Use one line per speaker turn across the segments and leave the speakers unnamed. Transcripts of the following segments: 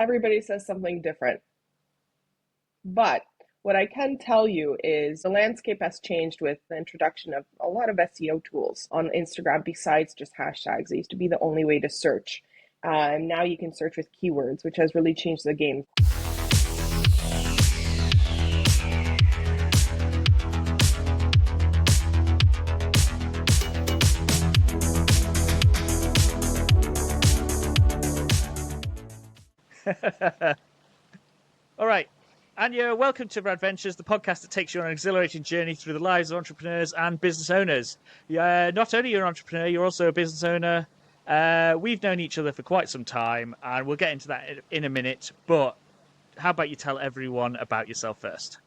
Everybody says something different. But what I can tell you is the landscape has changed with the introduction of a lot of SEO tools on Instagram besides just hashtags. It used to be the only way to search. Now you can search with keywords, which has really changed the game.
All right. Ania, welcome to Rad-Ventures, the podcast that takes you on an exhilarating journey through the lives of entrepreneurs and business owners. Not only are you an entrepreneur, you're also a business owner. We've known each other for quite some time, and we'll get into that in a minute. But how about you tell everyone about yourself first?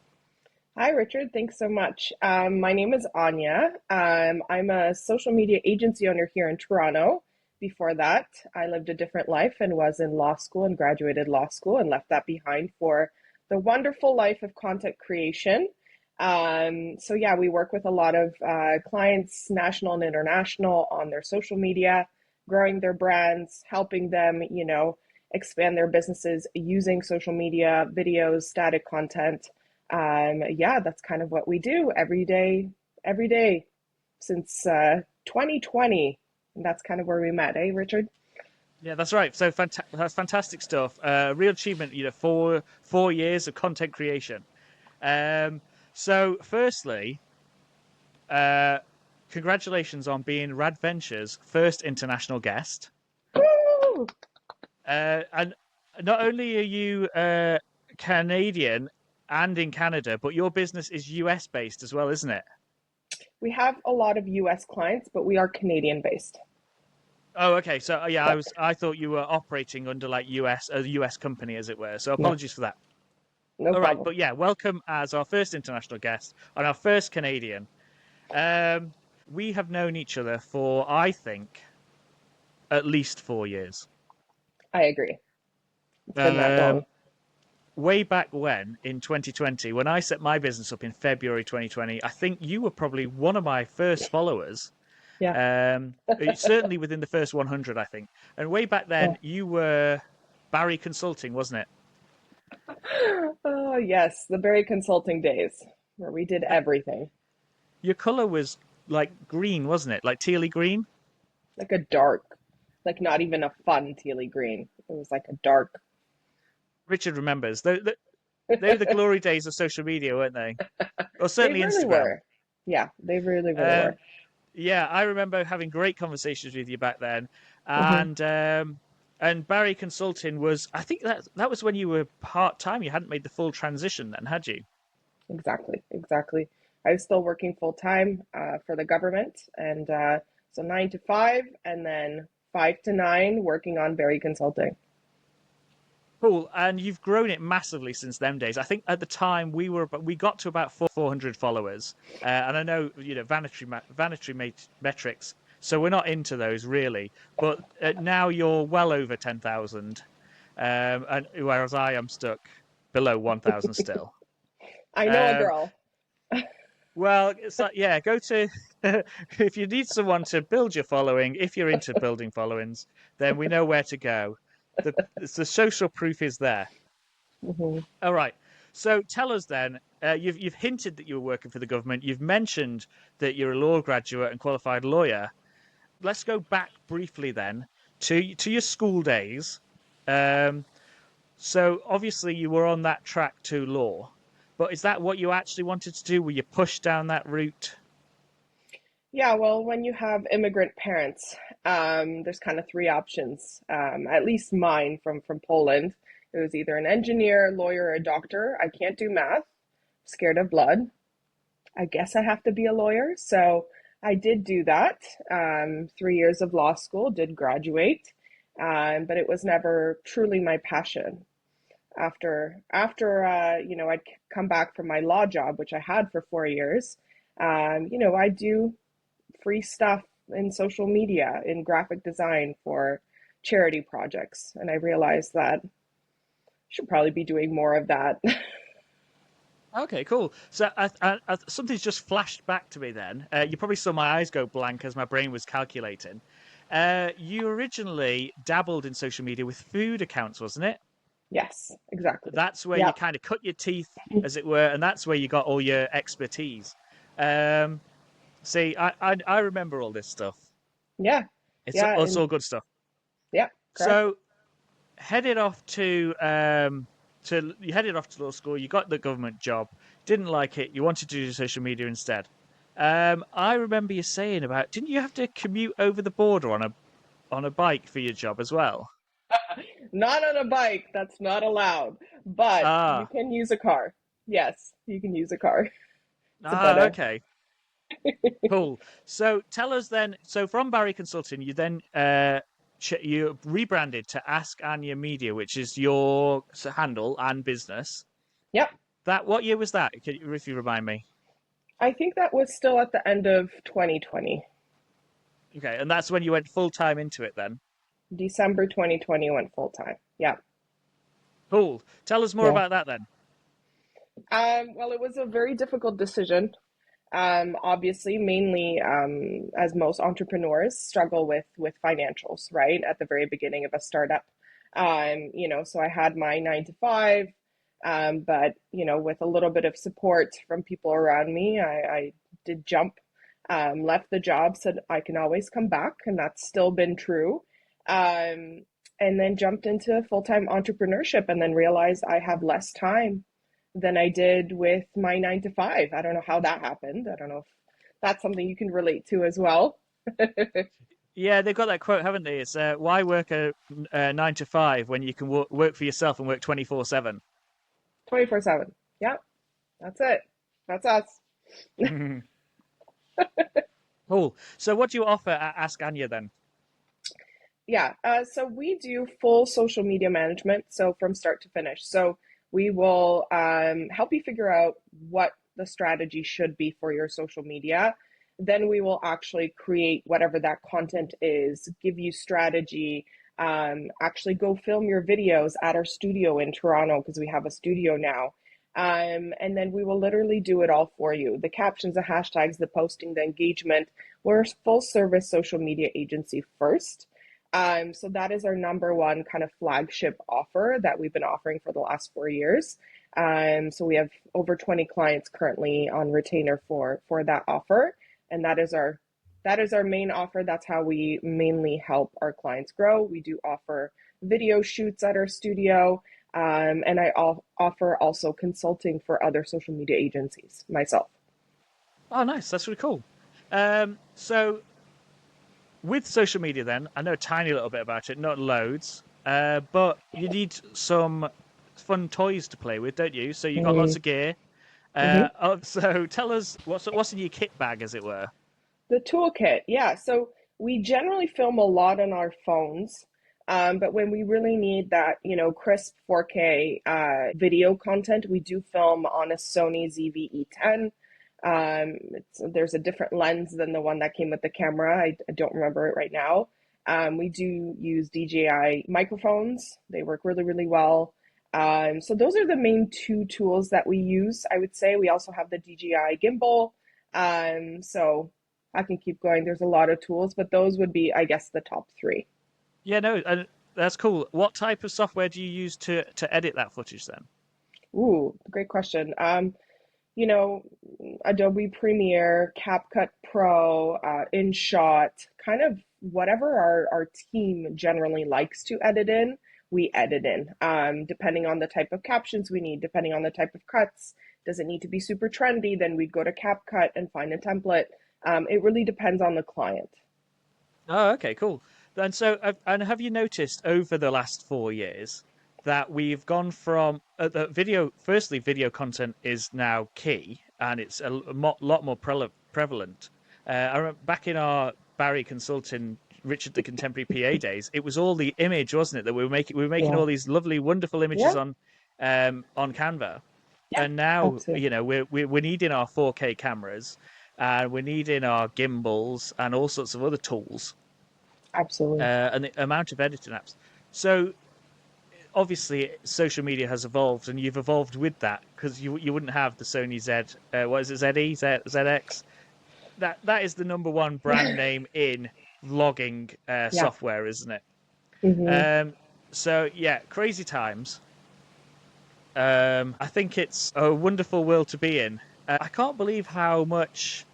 Hi, Richard. Thanks so much. My name is Ania. I'm a social media agency owner here in Toronto. Before that, I lived a different life and was in law school and graduated law school and left that behind for the wonderful life of content creation. So yeah, we work with a lot of clients, national and international, on their social media, growing their brands, helping them, expand their businesses using social media, videos, static content. Yeah, that's kind of what we do every day since 2020. And that's kind of where we met, eh, Richard?
Yeah, that's right. So that's fantastic stuff. Real achievement, 4 years of content creation. So firstly, congratulations on being Rad-Ventures' first international guest.
Woo!
And not only are you Canadian and in Canada, but your business is US based as well, isn't it?
We have a lot of US clients, but we are Canadian based.
Oh, okay. So yeah,
Yeah.
I thought you were operating under like a US company, as it were. So
No,
apologies for that.
no
All right,
problem.
but yeah, welcome as our first international guest and our first Canadian. We have known each other for, I think, at least 4 years.
I agree. It's been that long.
Um, Way back when, in 2020, when I set my business up in February 2020, I think you were probably one of my first followers.
Yeah.
Certainly within the first 100, I think. And way back
Yeah.
then, you were Barry Consulting, wasn't it?
Oh, yes, the Berry Consulting days where we did
Uh,
everything.
Your color was like green, wasn't it? Like tealy green.
Like a dark, like not even a fun tealy green. It was like a dark.
Richard remembers. They were the glory days of social media, weren't they? Or
They
certainly
really
Instagram.
were. Yeah, they really, really were.
Um, yeah, I remember having great conversations with you back then,
Hmm.
and Barry Consulting was. I think that was when you were part time. You hadn't made the full transition then, had you?
Exactly, exactly. I was still working full time for the government, and so 9 to 5, and then 5 to 9 working on Berry Consulting.
Cool, and you've grown it massively since them days. I think at the time we got to about 400 followers, and I know vanity metrics, so we're not into those really. But now you're well over 10,000, and whereas I am stuck below 1,000 still.
I know a
Um,
girl.
well, it's like, yeah, go to if you need someone to build your following. If you're into building followings, then we know where to go. The social proof is there.
Hmm.
All right. So tell us then. You've hinted that you were working for the government. You've mentioned that you're a law graduate and qualified lawyer. Let's go back briefly then to your school days. Um, so obviously you were on that track to law, but is that what you actually wanted to do? Were you pushed down that route?
Yeah, well, when you have immigrant parents, there's kind of three options. At least mine from Poland. It was either an engineer, lawyer, or a doctor. I can't do math, scared of blood. I guess I have to be a lawyer. So I did do that. 3 years of law school, did graduate, but it was never truly my passion. After I'd come back from my law job, which I had for 4 years. I do free stuff in social media, in graphic design for charity projects, and I realized that I should probably be doing more of that.
Okay, cool. So something's just flashed back to me then. You probably saw my eyes go blank as my brain was calculating. You originally dabbled in social media with food accounts, wasn't it?
Yes, exactly.
That's where you
Yep.
kind of cut your teeth, as it were, and that's where you got all your expertise. Um, See, I remember all this stuff.
Yeah. Yeah.
It's
And
all good stuff.
yeah, correct.
So headed off to you headed off to law school. You got the government job. Didn't like it. You wanted to do social media instead. I remember you saying about didn't you have to commute over the border on a bike for your job as well?
Not on a bike. That's not allowed. But you
Ah,
can use a car. Yes, you can use a car. It's about a
okay, cool. So tell us then. So from Barry Consulting, you then you rebranded to Ask Anya Media, which is your handle and business.
Yep.
That what year was that? If you remind me.
I think that was still at the end of 2020.
Okay, and that's when you went full time into it then.
December 2020 went full time. Yeah.
Cool. Tell us more
Yeah.
about that then.
Well, it was a very difficult decision. Obviously, mainly as most entrepreneurs struggle with financials, right? At the very beginning of a startup. So I had my 9 to 5, but with a little bit of support from people around me, I did jump, left the job, said I can always come back, and that's still been true. And then jumped into full-time entrepreneurship and then realized I have less time than I did with my 9 to 5. I don't know how that happened. I don't know if that's something you can relate to as well.
Yeah, they've got that quote, haven't they? It's why work a 9 to 5 when you can work for yourself and work 24/7.
24/7. Yeah, that's it. That's us.
Cool. So what do you offer at Ask Anya then?
Yeah, so we do full social media management, so from start to finish. So we will help you figure out what the strategy should be for your social media. Then we will actually create whatever that content is, give you strategy, actually go film your videos at our studio in Toronto because we have a studio now. And then we will literally do it all for you. The captions, the hashtags, the posting, the engagement. We're a full service social media agency first. So that is our number one kind of flagship offer that we've been offering for the last 4 years. So we have over 20 clients currently on retainer for that offer, and that is our main offer. That's how we mainly help our clients grow. We do offer video shoots at our studio, and I offer also consulting for other social media agencies myself.
Oh, nice. That's really cool. So with social media, then I know a tiny little bit about it, not loads, but you need some fun toys to play with, don't you? So you got lots
Mm-hmm.
of gear.
Mm-hmm.
So tell us what's in your kit bag, as it were.
The toolkit, yeah. So we generally film a lot on our phones, but when we really need that, crisp 4K video content, we do film on a Sony ZV-E10. There's a different lens than the one that came with the camera. I don't remember it right now. We do use DJI microphones. They work really, really well. So those are the main two tools that we use. I would say we also have the DJI gimbal. So I can keep going. There's a lot of tools, but those would be, I guess, the top three.
Yeah, no, that's cool. What type of software do you use to edit that footage then?
Ooh, great question. You know, Adobe Premiere, CapCut Pro, InShot, kind of whatever our team generally likes to edit in, we edit in. Depending on the type of captions we need, depending on the type of cuts. Does it need to be super trendy? Then we'd go to CapCut and find a template. It really depends on the client.
Oh, okay, cool. And have you noticed over the last 4 years that we've gone from the video? Firstly, video content is now key, and it's lot more prevalent. I remember back in our Barry Consulting, Richard the Contemporary PA days, it was all the image, wasn't it? That we were making
Yeah.
all these lovely, wonderful images
Yeah.
on Canva,
Yeah.
and now
Absolutely.
we're needing our 4K cameras, and we're needing our gimbals and all sorts of other tools
Absolutely.
and the amount of editing apps. So obviously, social media has evolved, and you've evolved with that because you wouldn't have the Sony Z. What is it? ZX. That is the number one brand name in vlogging
Yeah.
software, isn't it?
Hmm.
So yeah, crazy times. I think it's a wonderful world to be in. I can't believe how much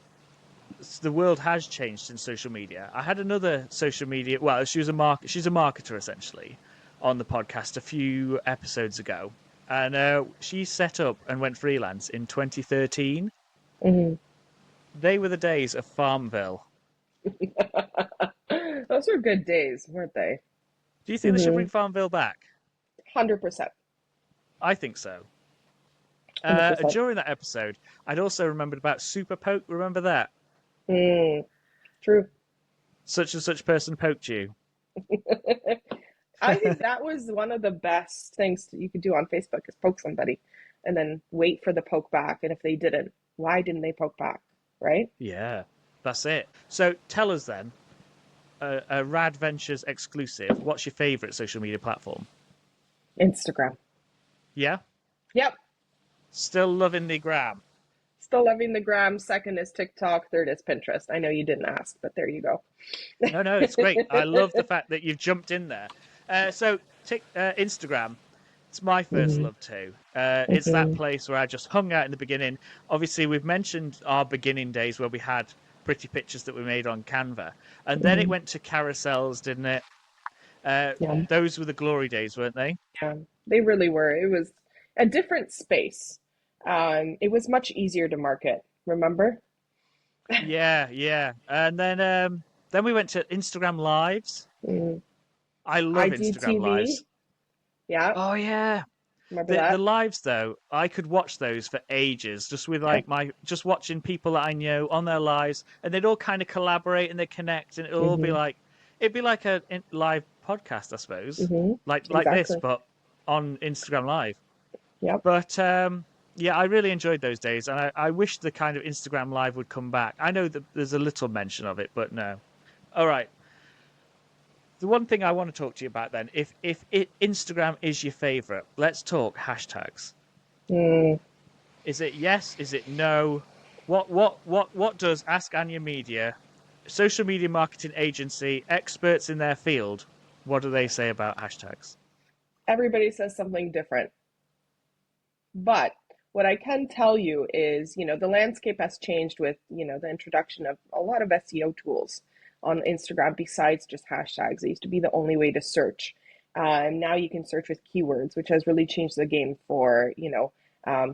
the world has changed in social media. I had another social media. Well, she's a marketer essentially, on the podcast a few episodes ago, and she set up and went freelance in 2013.
Hmm.
They were the days of Farmville.
Those were good days, weren't they?
Do you think they should bring
Hmm.
Farmville back?
100%.
I think so.
100%.
During that episode, I'd also remembered about Super Poke. Remember that?
Mm, true.
Such and such person poked you.
I think that was one of the best things you could do on Facebook is poke somebody and then wait for the poke back. And if they didn't, why didn't they poke back? Right?
Yeah, that's it. So tell us then, a Rad-Ventures exclusive. What's your favorite social media platform?
Instagram.
Yeah,
Yep.
still loving the gram.
Still loving the gram. Second is TikTok. Third is Pinterest. I know you didn't ask, but there you go.
No, no, it's great. I love the fact that you've jumped in there. Instagram. It's my first
Hmm.
love too. It's that
Hmm.
place where I just hung out in the beginning. Obviously, we've mentioned our beginning days where we had pretty pictures that we made on Canva, and then it
Hmm.
went to carousels, didn't it? Uh,
Yeah.
those were the glory days, weren't they?
Yeah. They really were. It was a different space. It was much easier to market. Remember?
Yeah, yeah. And then we went to Instagram Lives.
Mm.
I love Instagram
IGTV.
Lives.
Yeah.
Oh yeah.
Remember
The
that?
lives though, I could watch those for ages, just with
Yeah.
like my just watching people that I know on their lives, and they'd all kind of collaborate and they connect, and it'll all be
Hmm.
like it'd be like a live podcast, I suppose,
Hmm.
like this,
Exactly.
but on Instagram Live.
Yep.
But yeah, I really enjoyed those days, and I wish the kind of Instagram Live would come back. I know that there's a little mention of it, but no. All right. The one thing I want to talk to you about then, if Instagram is your favorite, let's talk hashtags.
Mm.
Is it yes? Is it no? What does Ask Anya Media, social media marketing agency, experts in their field, what do they say about hashtags?
Everybody says something different. But what I can tell you is, the landscape has changed with, the introduction of a lot of SEO tools on Instagram besides just hashtags. It used to be the only way to search. Now you can search with keywords, which has really changed the game for,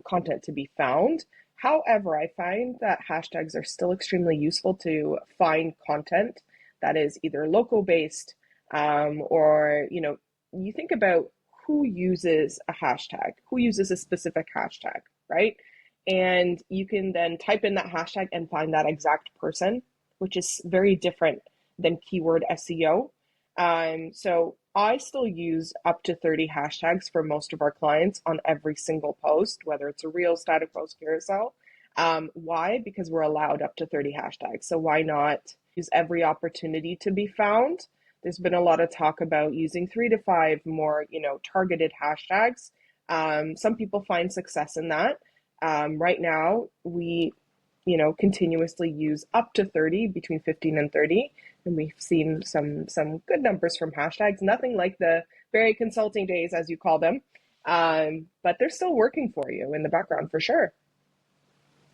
content to be found. However, I find that hashtags are still extremely useful to find content that is either local based, or, you think about who uses a hashtag, who uses a specific hashtag, right? And you can then type in that hashtag and find that exact person, which is very different than keyword SEO. So I still use up to 30 hashtags for most of our clients on every single post, whether it's a reel, static post, carousel. Why? Because we're allowed up to 30 hashtags. So why not use every opportunity to be found? There's been a lot of talk about using 3 to 5 more, targeted hashtags. Some people find success in that. Right now, we, continuously use up to 30, between 15 and 30, and we've seen some good numbers from hashtags. Nothing like the very consulting days, as you call them, but they're still working for you in the background for sure.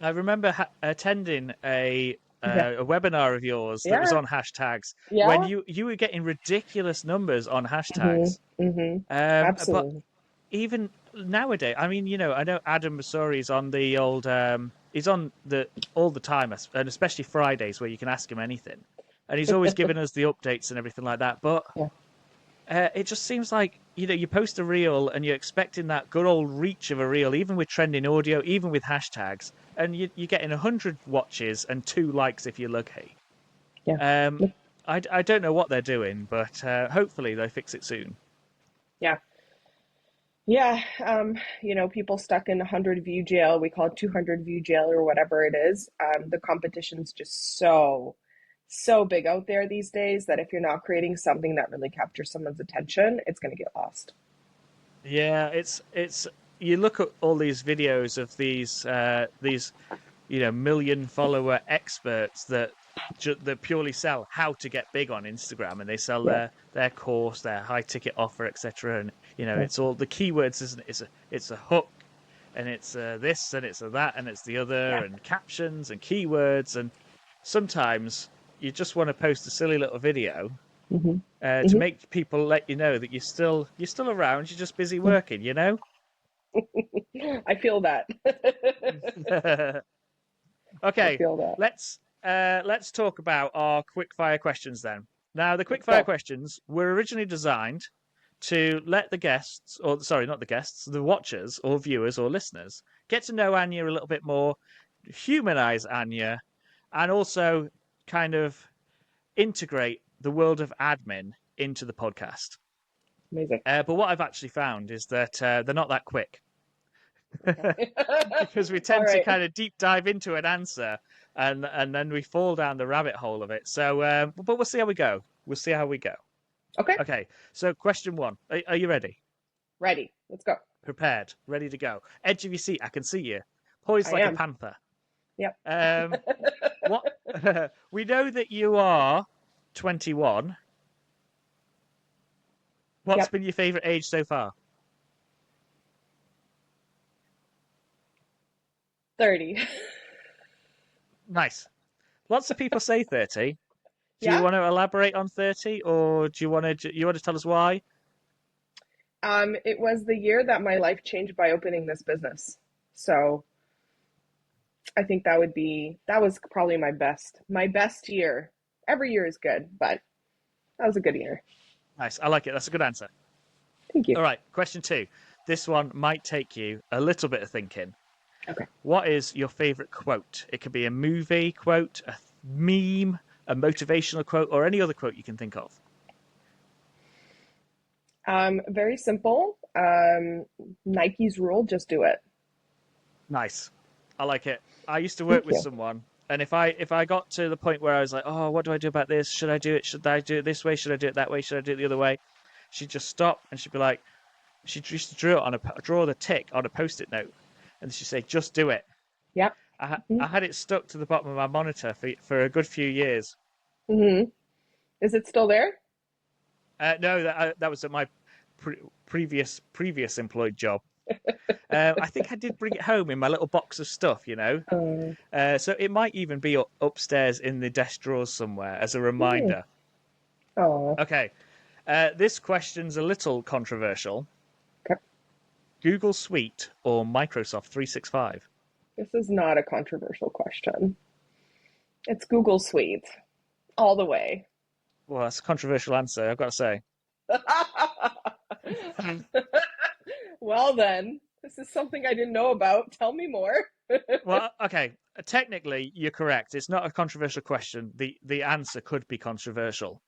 I remember attending
Yeah,
a webinar of yours that was
yeah,
on hashtags when
yeah.
you were getting ridiculous numbers on
Hmm.
hashtags.
Hmm.
But
Absolutely.
even nowadays, I mean, I know Adam Masori's on the old, he's on the all the time, and especially Fridays where you can ask him anything, and he's always giving us the updates and everything like that. But
Yeah.
it just seems like you post a reel and you're expecting that good old reach of a reel, even with trending audio, even with hashtags, and you're getting 100 watches and 2 likes if you're lucky.
Yeah.
Um, I don't know what they're doing, but hopefully they fix it soon.
Yeah. Yeah, people stuck in 100 view jail, we call it 200 view jail or whatever it is. The competition's just so big out there these days that if you're not creating something that really captures someone's attention, it's going to get lost.
Yeah, it's you look at all these videos of these million follower experts that that purely sell how to get big on Instagram, and they sell
Yeah.
their course, their high ticket offer, etc. And
Yeah.
it's all the keywords, isn't it? It's a hook, and it's this, and it's a that, and it's the other,
Yeah.
and captions and keywords, and sometimes you just want to post a silly little video
Hmm.
to
Hmm.
make people let you know that you're still around. You're just busy working, you know.
I feel that. I
Okay,
feel that.
let's talk about our quickfire questions then. Now, the
Let's
quickfire
go.
questions were originally designed to let the guests, or sorry, not the guests, the watchers or viewers or listeners get to know Anya a little bit more, humanize Anya, and also kind of integrate the world of admin into the podcast.
Amazing.
But what I've actually found is that they're not that quick.
Okay.
Because we
All
tend to
right.
kind of deep dive into an answer and then we fall down the rabbit hole of it. So, but we'll see how we go. We'll see how we go.
Okay.
Okay. So, question one: Are you ready?
Ready. Let's go.
Prepared? Ready to go? Edge of your seat. I can see you, poised
I
like a
am.
panther.
Yep.
Um, what? We know that you are 21. What's
Yep.
been your favorite age so far?
30.
Nice. Lots of people say 30. Do you
Yeah.
want to elaborate on 30, or do you want to tell us why?
It was the year that my life changed by opening this business. So I think that was probably my best year. Every year is good, but that was a good year.
Nice. I like it. That's a good answer.
Thank you.
All right, question two. This one might take you a little bit of thinking.
Okay.
What is your favorite quote? It could be a movie quote, a meme, a motivational quote, or any other quote you can think of.
Very simple. Nike's rule, just do it.
Nice. I like it. I used to work
Thank
with
you.
someone, and if I got to the point where I was like, oh, what do I do about this? Should I do it? Should I do it this way? Should I do it that way? Should I do it the other way? She'd just stop and she'd be like, she used to draw the tick on a post-it note, and she'd say, just do it.
Yep.
I had it stuck to the bottom of my monitor for a good few years.
Mm-hmm. Is it still there?
No, that was at my previous employed job. I think I did bring it home in my little box of stuff, you know.
Uh,
So it might even be upstairs in the desk drawers somewhere as a
hmm.
reminder.
Oh,
Okay, this question's a little controversial.
okay.
Google Suite or Microsoft 365?
This is not a controversial question. It's Google Suite all the way.
Well, that's a controversial answer, I've got to say.
Well, then, this is something I didn't know about. Tell me more.
Well, okay. Technically, you're correct. It's not a controversial question. The answer could be controversial.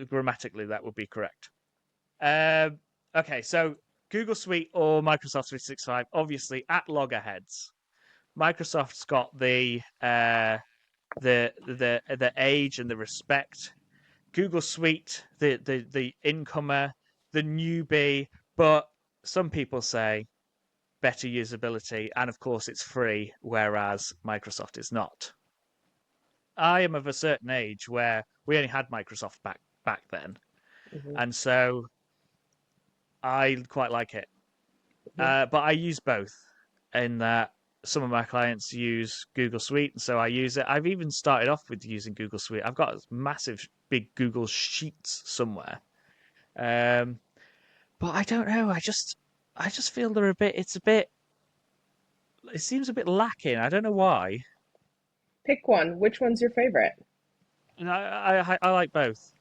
Grammatically, that would be correct. Um, okay, so Google Suite or Microsoft 365, obviously at loggerheads. Microsoft's got the age and the respect. Google Suite, the incomer, the newbie, but some people say better usability, and of course it's free, whereas Microsoft is not. I am of a certain age where we only had Microsoft back then,
Mhm,
and so I quite like it.
mhm.
But I use both in that some of my clients use Google Suite, and so I use it. I've even started off with using Google Suite. I've got massive, big Google Sheets somewhere. Um, but I don't know. I just feel they're a bit. It's a bit. It seems a bit lacking. I don't know why.
Pick one. Which one's your favorite?
And I like both.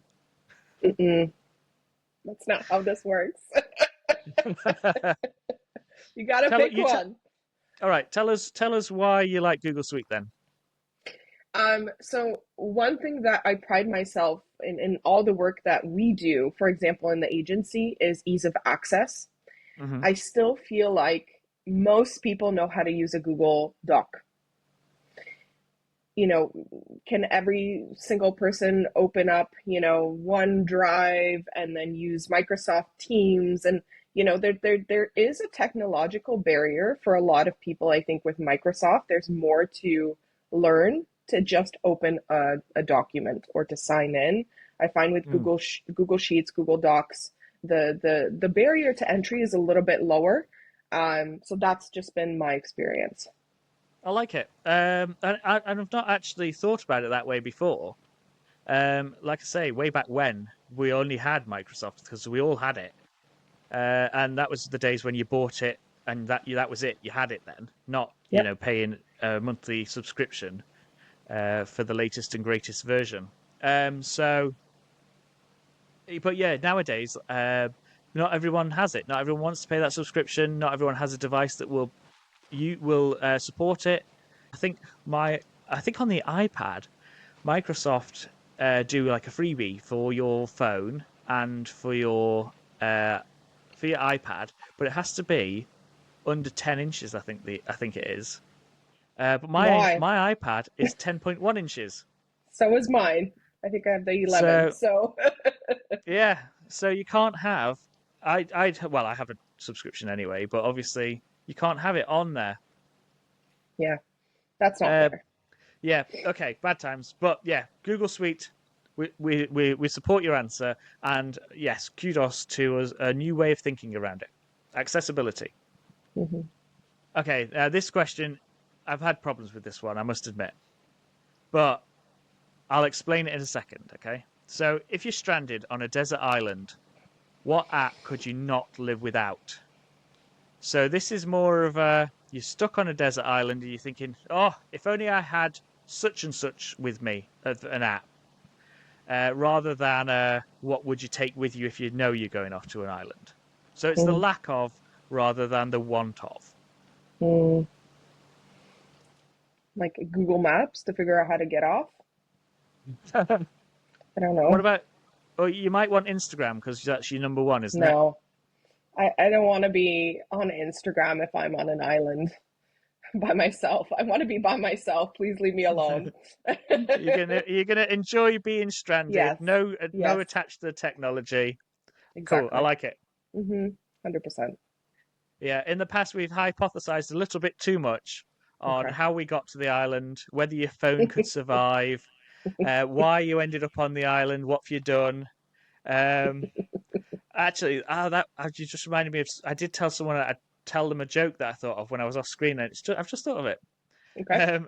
Mm-mm. That's not how this works. You gotta
tell
pick
you.
one.
All right. Tell us why you like Google Suite then.
So one thing that I pride myself in all the work that we do, for example, in the agency, is ease of access.
Hmm.
I still feel like most people know how to use a Google Doc. You know, can every single person open up, OneDrive and then use Microsoft Teams? And, there is a technological barrier for a lot of people, I think, with Microsoft. There's more to learn to just open a document or to sign in. I find with
Mm.
Google Sheets, Google Docs, the barrier to entry is a little bit lower. So that's just been my experience.
I like it. And I've not actually thought about it that way before. Like I say, way back when we only had Microsoft because we all had it, and that was the days when you bought it and that was it. You had it then, not
Yep.
paying a monthly subscription for the latest and greatest version. So, but yeah, nowadays, not everyone has it. Not everyone wants to pay that subscription. Not everyone has a device that will support it. I think my I think on the iPad, Microsoft do like a freebie for your phone and uh, for your iPad, but it has to be under 10 inches. I think it is. But
Why?
my iPad is 10.1 inches.
So is mine. I think I have the 11.
So
So
yeah, so you can't have. I have a subscription anyway, but obviously you can't have it on there.
yeah, that's not
Uh,
fair.
Yeah, okay, bad times. But yeah, Google Suite, we support your answer. And yes, kudos to us, a new way of thinking around it. Accessibility.
Hmm.
Okay, this question, I've had problems with this one, I must admit. But I'll explain it in a second, okay? So if you're stranded on a desert island, what app could you not live without? So this is more of a you're stuck on a desert island and you're thinking, oh, if only I had such and such with me, an app. Rather than what would you take with you if you know you're going off to an island. So it's the
Mm,
lack of rather than the want of.
mm. Like Google Maps to figure out how to get off.
What
I don't know.
about? Oh, you might want Instagram because that's your number one, isn't it?
No, I don't want to be on Instagram if I'm on an island by myself. I want to be by myself. Please leave me alone.
You're gonna enjoy being stranded.
Yes,
No
yes,
attached to the technology. Cool. I
exactly.
like it.
100%.
Yeah. In the past, we've hypothesized a little bit too much on
Okay.
how we got to the island, whether your phone could survive, why you ended up on the island, what have you done. Um, Actually, that you just reminded me of. I did tell someone I'd tell them a joke that I thought of when I was off screen, and I've just thought of it.
Okay.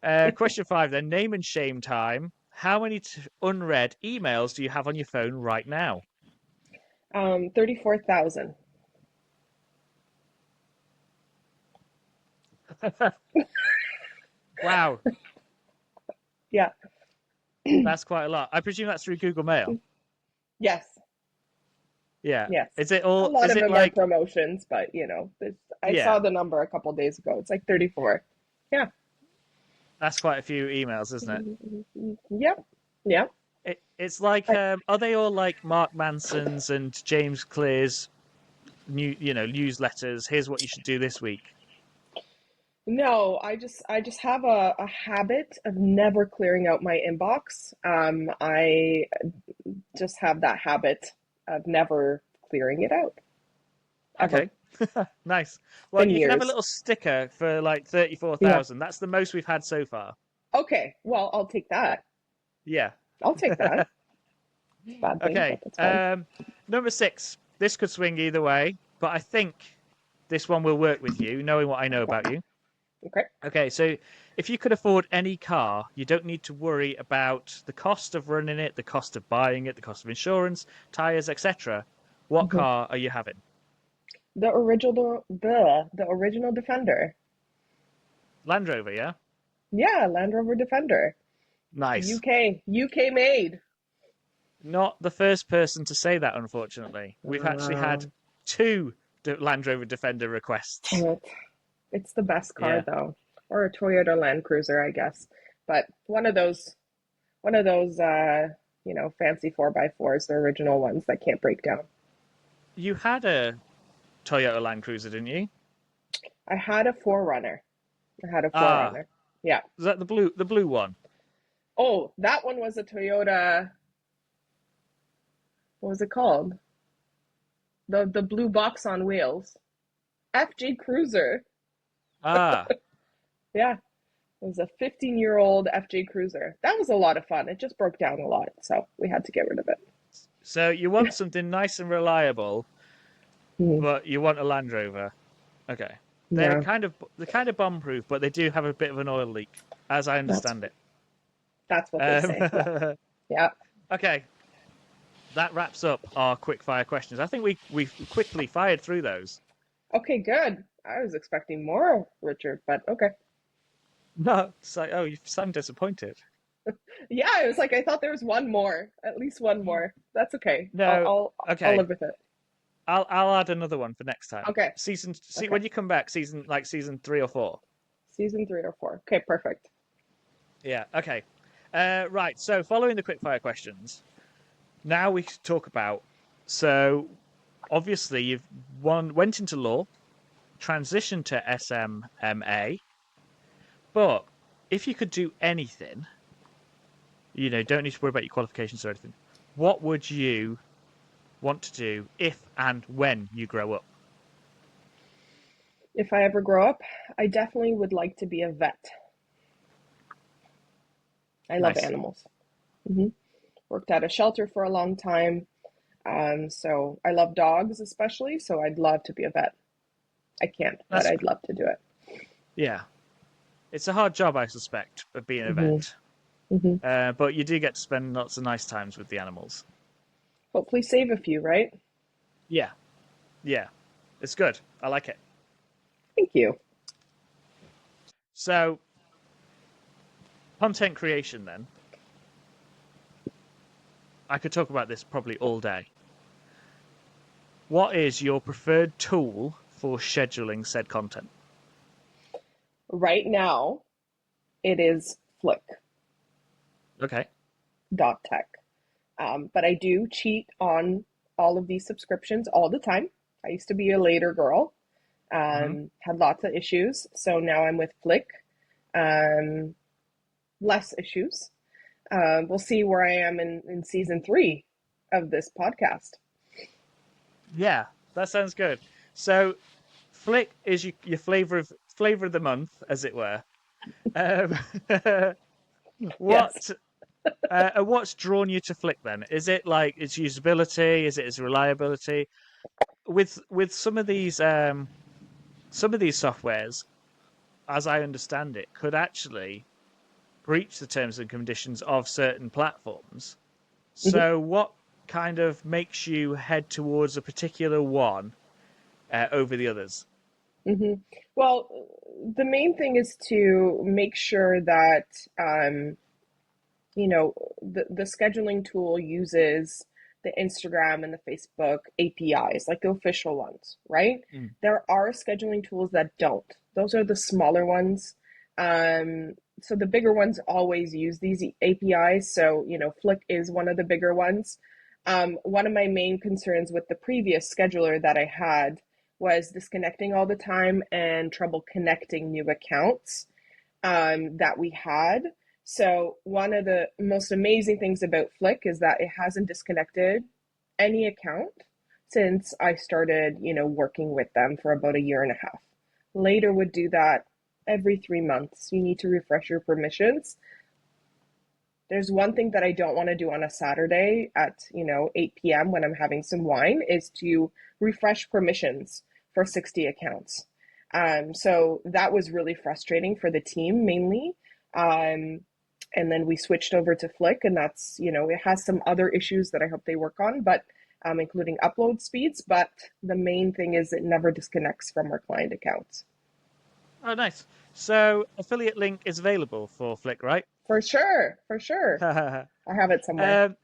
Okay. Question 5 then. Name and shame time. How many unread emails do you have on your phone right now?
34,000.
Wow,
Yeah.
that's quite a lot. I presume that's through Google Mail.
Yes.
Yeah.
Yes.
Is it
A
all?
lot
Is
of
it
them are
like?
promotions, but I saw
Yeah,
the number a couple days ago. It's like 34. Yeah.
that's quite a few emails, isn't it?
Yep. Yep.
It's like,
I,
are they all like Mark Manson's and James Clear's newsletters? Here's what you should do this week.
no, I just have a habit of never clearing out my inbox. I just have that habit of never clearing it out ever.
Okay. Nice.
It's
Well,
been
you can have a
years.
little sticker for like
Yeah.
34,000. That's the most we've had so far.
Okay. Well, I'll take that.
Yeah.
I'll take that. It's a bad thing, but
Okay.
that's fine.
Number 6. This could swing either way, but I think this one will work with you, knowing what I know
Okay.
about you.
Okay.
Okay, so if you could afford any car, you don't need to worry about the cost of running it, the cost of buying it, the cost of insurance, tires, etc. What
Mhm.
car are you having?
The original Defender.
Land Rover, yeah?
Yeah, Land Rover Defender.
Nice.
UK made.
Not the first person to say that, unfortunately. We've actually had
Um,
two Land Rover Defender
Dang
requests.
it. It's the best car
Yeah.
though, or a Toyota Land Cruiser, I guess. But one of those fancy 4x4s, the original ones that can't break down.
You had a Toyota Land Cruiser, didn't you?
I had a Forerunner. I had a
Ah,
Forerunner. Yeah.
is that the blue one?
Oh, that one was a Toyota. What was it called? The blue box on wheels. FG Cruiser.
Ah,
Yeah. It was a 15-year-old FJ Cruiser. That was a lot of fun. It just broke down a lot, so we had to get rid of it.
So you want something nice and reliable,
Mm,
but you want a Land Rover. Okay.
yeah,
They're kind of bomb proof, but they do have a bit of an oil leak, as I
that's
understand it.
that's what they say. Yeah,
Um,
yeah.
okay, that wraps up our quick fire questions. I think we quickly fired through those.
Okay, good. I was expecting more, Richard, but okay.
No, it's like, oh, you sound disappointed.
Yeah, it was like I thought there was one more, at least one more. That's okay. I'll
No,
I'll I'll
okay.
live with it.
I'll add another one for next time.
Okay,
See
okay.
when you come back, season 3 or 4.
Season 3 or 4. Okay, perfect.
Yeah. Okay. Right. So following the quickfire questions, now we talk about. So obviously you've went into law, transitioned to SMMA, but if you could do anything, don't need to worry about your qualifications or anything. What would you want to do if and when you grow up?
If I ever grow up, I definitely would like to be a vet. I love
Nice.
animals. Hmm. Worked at a shelter for a long time. So I love dogs especially, so I'd love to be a vet. I can't, but
That's
I'd love to do it.
yeah. It's a hard job, I suspect, of being a
Hmm.
vet.
Hmm.
But you do get to spend lots of nice times with the animals.
Hopefully save a few, right?
Yeah, yeah, it's good. I like it.
Thank you.
So, content creation, then. I could talk about this probably all day. What is your preferred tool for scheduling said content?
Right now, it is
Okay.
Flick.tech. But I do cheat on all of these subscriptions all the time. I used to be a later girl,
Hmm.
had lots of issues. So now I'm with Flick, um, less issues. We'll see where I am in season 3 of this podcast.
Yeah, that sounds good. So, Flick is your flavor of the month, as it were. Um,
Yes.
what what's drawn you to Flick then? Is it like its usability? Is it its reliability? With some of these softwares, as I understand it, could actually breach the terms and conditions of certain platforms.
Hmm.
So, what kind of makes you head towards a particular one over the others?
Hmm. Well, the main thing is to make sure that you know, the scheduling tool uses the Instagram and the Facebook APIs, like the official ones, right?
Mm.
There are scheduling tools that don't. Those are the smaller ones. So the bigger ones always use these APIs. So, Flick is one of the bigger ones. One of my main concerns with the previous scheduler that I had was disconnecting all the time and trouble connecting new accounts that we had. So one of the most amazing things about Flick is that it hasn't disconnected any account since I started, working with them for about a year and a half. Later would do that every 3 months. You need to refresh your permissions. There's one thing that I don't want to do on a Saturday at, 8 p.m. when I'm having some wine is to refresh permissions for 60 accounts. So that was really frustrating for the team mainly. Um, and then we switched over to Flick, and that's, it has some other issues that I hope they work on, but including upload speeds. But the main thing is it never disconnects from our client accounts.
Oh, nice. So, affiliate link is available for Flick, right?
For sure, for sure. I have it somewhere.
um,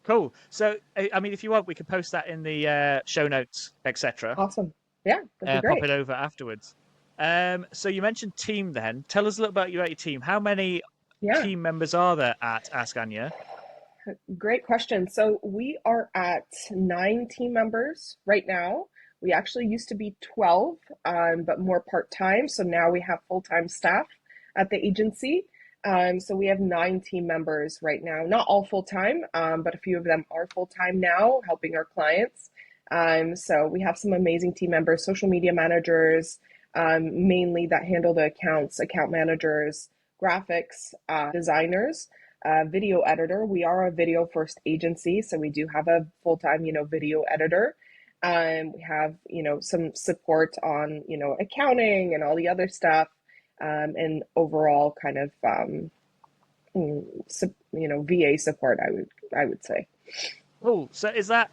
cool. So, I mean, if you want, we can post that in the show notes, etc.
Awesome. Yeah, that'd be
Pop
great.
it over afterwards. So you mentioned team. Then tell us a little about your team. How many
Yeah.
team members are there at Ask Anya?
Great question. So we are at 9 team members right now. We actually used to be 12, but more part-time. So now we have full-time staff at the agency. So we have 9 team members right now. Not all full-time, but a few of them are full-time now, helping our clients. So we have some amazing team members, social media managers, mainly that handle the accounts, account managers. graphics designers, video editor. We are a video first agency, so we do have a full-time, video editor. We have, some support on, accounting and all the other stuff, and overall kind of, VA support, I would say.
Oh, so is that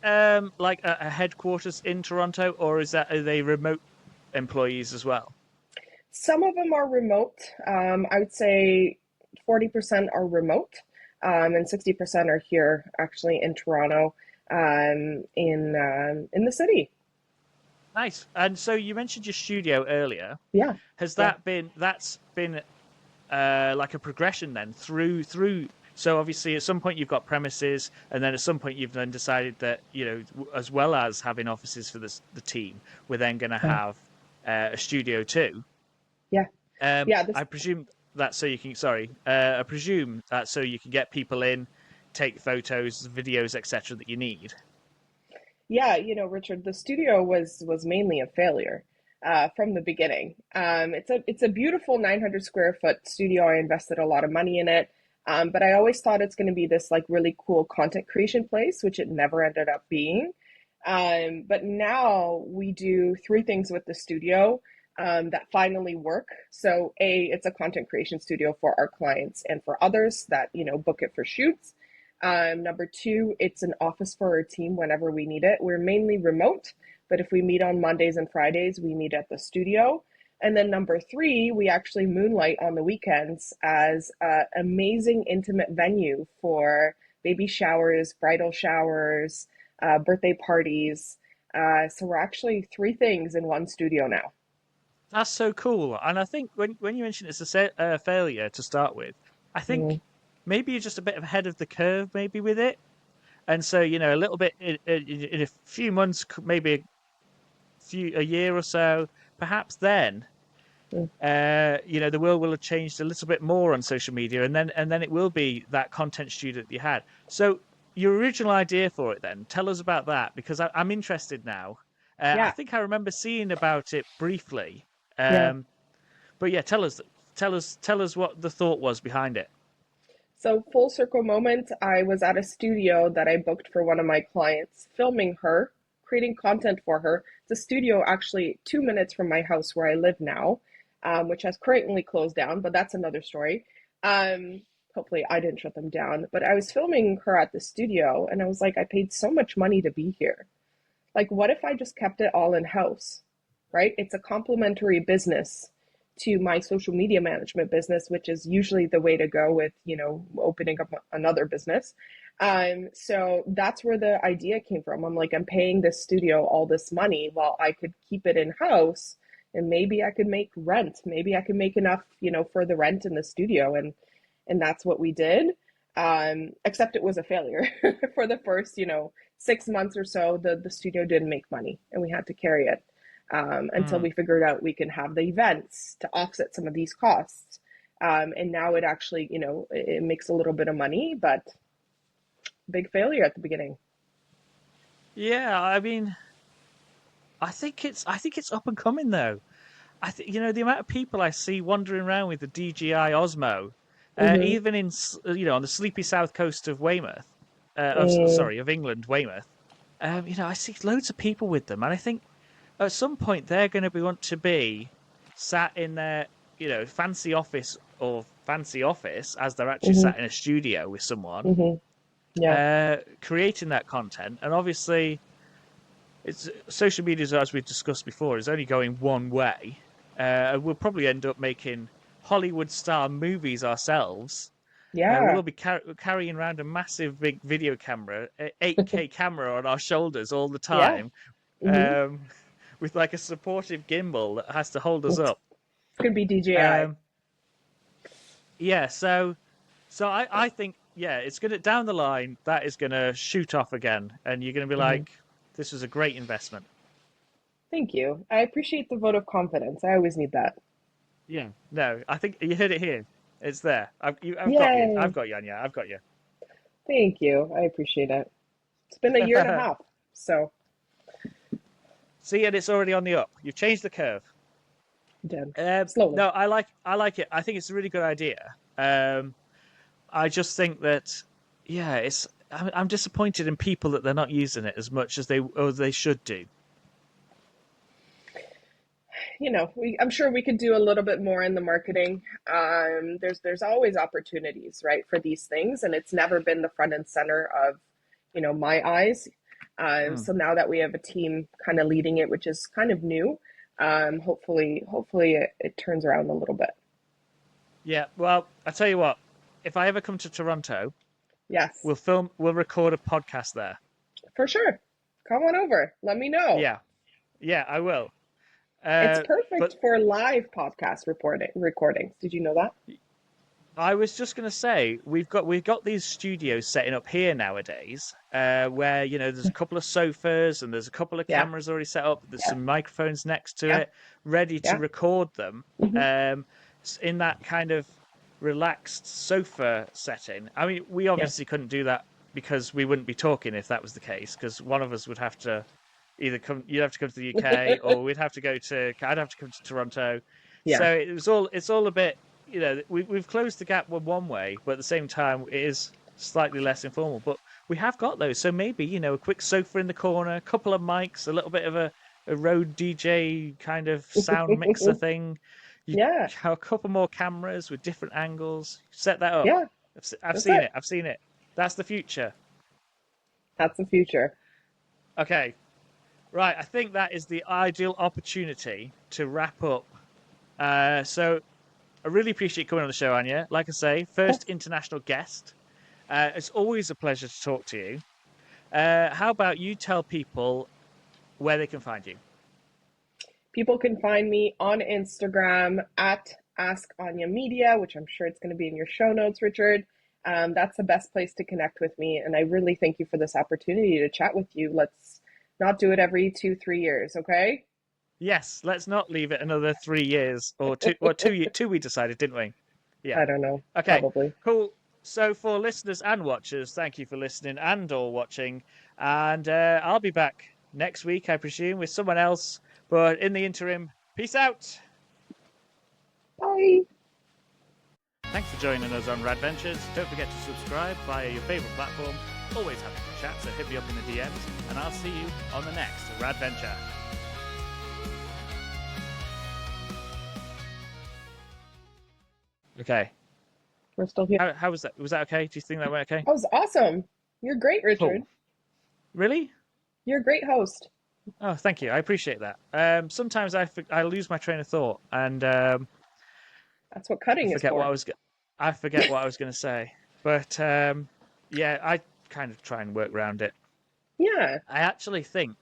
like a headquarters in Toronto, or are they remote employees as well?
Some of them are remote. I would say 40% are remote, and 60% are here, actually, in Toronto, in the city.
Nice. And so you mentioned your studio earlier.
Yeah,
Has
yeah,
that's been like a progression then through? So obviously, at some point you've got premises, and then at some point you've then decided that as well as having offices for the team, we're then going to
yeah,
have a studio too.
yeah, yeah. This
I presume that so you can. Sorry, I presume that so you can get people in, take photos, videos, etc. that you need.
Yeah, Richard, the studio was mainly a failure from the beginning. It's a beautiful 900 square foot studio. I invested a lot of money in it, but I always thought it's going to be this like really cool content creation place, which it never ended up being. But now we do three things with the studio that finally work. So, it's a content creation studio for our clients and for others that book it for shoots. Number two, it's an office for our team whenever we need it. We're mainly remote, but if we meet on Mondays and Fridays, we meet at the studio. And then number three, we actually moonlight on the weekends as an amazing intimate venue for baby showers, bridal showers, birthday parties. So we're actually three things in one studio now.
That's so cool. And I think when you mentioned it's a failure to start with, I
Mm,
think maybe you're just a bit ahead of the curve, maybe with it. And so a little bit in a few months, maybe a year or so, perhaps then
mm.
the world will have changed a little bit more on social media, and then it will be that content studio that you had. So your original idea for it, then tell us about that because I'm interested now. I
Yeah,
think I remember seeing about it briefly,
yeah.
um, but yeah, tell us what the thought was behind it.
So, full circle moment, I was at a studio that I booked for one of my clients, filming her, creating content for her. It's a studio actually 2 minutes from my house where I live now, which has currently closed down, but that's another story. Um, Hopefully, I didn't shut them down. But I was filming her at the studio, and I was like, I paid so much money to be here. Like, what if I just kept it all in house, right? It's a complementary business to my social media management business, which is usually the way to go with, opening up another business. So that's where the idea came from. I'm like, I'm paying this studio all this money while I could keep it in house and maybe I could make rent. Maybe I could make enough, for the rent in the studio. And that's what we did. Except it was a failure for the first, 6 months or so. The studio didn't make money, and we had to carry it until
Mm.
we figured out we can have the events to offset some of these costs. And now it actually, it makes a little bit of money, but big failure at the beginning.
Yeah, I mean, I think it's up and coming though. I think the amount of people I see wandering around with the DJI Osmo,
Mm-hmm.
even in on the sleepy south coast of Weymouth,
Mm,
sorry, of England, Weymouth. I see loads of people with them, and I think at some point they're going to want to be sat in their fancy office as they're actually
mm-hmm.
sat in a studio with someone,
Mm-hmm. Yeah.
creating that content, and obviously it's social media, as we've discussed before, is only going one way. We'll probably end up making Hollywood star movies ourselves.
Yeah.
We'll be carrying around a massive big video camera, 8K camera on our shoulders all the
Yeah.
time,
Mm-hmm.
um, with like a supportive gimbal that has to hold us
It's,
up.
it's gonna be DJI.
Um, yeah, so I think it's gonna down the line that is gonna shoot off again, and you're gonna be
Mm-hmm.
like, this was a great investment.
Thank you. I appreciate the vote of confidence. I always need that.
Yeah. No, I think you heard it here. It's there. I've got you. I've
Yay.
got you, Anya. I've got you.
Thank you. I appreciate it. It's been a year and a half. So,
See, and it's already on the up. You've changed the curve.
Done slowly.
No, I like it. I think it's a really good idea. I just think that, yeah, I'm disappointed in people that they're not using it as much as they should do.
I'm sure we could do a little bit more in the marketing. There's always opportunities, right, for these things, and it's never been the front and center of, my eyes.
Mm.
So now that we have a team kind of leading it, which is kind of new, hopefully it turns around a little bit.
Yeah, well, I tell you what, if I ever come to Toronto,
Yes,
we'll record a podcast there.
for sure. Come on over. Let me know.
Yeah, yeah, I will.
It's
But
perfect for live podcast recordings. Did you know that?
I was just going to say we've got these studios setting up here nowadays, where there's a couple of sofas and there's a couple of
Yeah,
cameras already set up. There's
yeah,
some microphones next to
yeah,
it, ready to
yeah.
record them,
Hmm.
um, in that kind of relaxed sofa setting. I mean, we
Yeah.
obviously couldn't do that because we wouldn't be talking if that was the case. Because one of us would have to either come, you'd have to come to the UK, or I'd have to come to Toronto.
Yeah.
So it's all a bit, we've closed the gap one way, but at the same time, it is slightly less informal. But we have got those. So maybe, a quick sofa in the corner, a couple of mics, a little bit of a Rode DJ kind of sound mixer thing. You
Yeah.
have a couple more cameras with different angles. Set that up.
Yeah.
I've
That's
seen
it.
it. I've seen it. That's the future.
That's the future.
Okay. Right. I think that is the ideal opportunity to wrap up. So I really appreciate you coming on the show, Anya. Like I say,
Cool.
first international guest. It's always a pleasure to talk to you. How about you tell people where they can find you?
People can find me on Instagram at Ask Anya Media, which I'm sure it's going to be in your show notes, Richard. That's the best place to connect with me. And I really thank you for this opportunity to chat with you. Let's not do it every 2, 3 years, okay?
Yes, let's not leave it another 3 years or two. Well, 2 we decided, didn't we? Yeah.
I don't know.
Okay.
Probably.
Cool. So for listeners and watchers, thank you for listening and or watching. And I'll be back next week, I presume, with someone else. But in the interim, peace out.
Bye.
Thanks for joining us on Rad-Ventures. Don't forget to subscribe via your favourite platform. Always happy to chat, so hit me up in the DMs, and I'll see you on the next Rad-Venture. Okay.
We're still here.
How was that? Was that okay? Do you think that went okay?
That was awesome. You're great, Richard.
Cool. Really?
You're a great host.
Oh, thank you. I appreciate that. Sometimes I lose my train of thought and
That's what
I
cutting is
forget what
for.
I forget what I was going to say. But yeah, I kind of try and work around it.
Yeah.
I actually think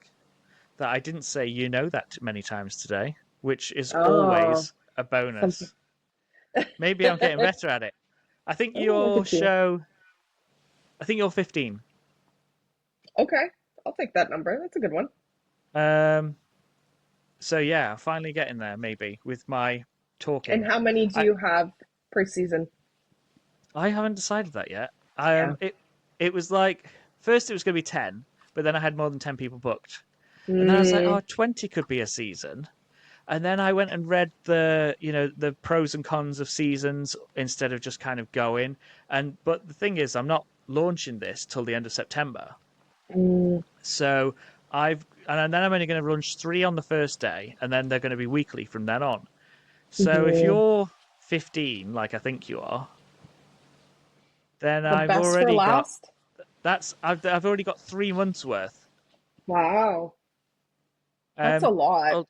that I didn't say that many times today, which is
Oh,
always a
something.
bonus. Maybe I'm getting better at it. I think
Oh, look
your
at you.
show. I think you're 15.
Okay. I'll take that number. That's a good one.
Um. So yeah, finally getting there. Maybe with my
And
talking.
how many do
I
you have per season?
I haven't decided that yet.
Yeah.
It was like first it was going to be 10, but then I had more than 10 people booked, and then I was like,
Mm,
oh, 20 could be a season. And then I went and read the pros and cons of seasons instead of just kind of going. But the thing is, I'm not launching this till the end of September.
mm,
So and then I'm only going to launch 3 on the first day, and then they're going to be weekly from then on. So if
mhm.
you're 15, like I think you are, then
The
I've
best for
already got
last?
I've already got 3 months worth.
Wow. That's a
Um,
lot.
well,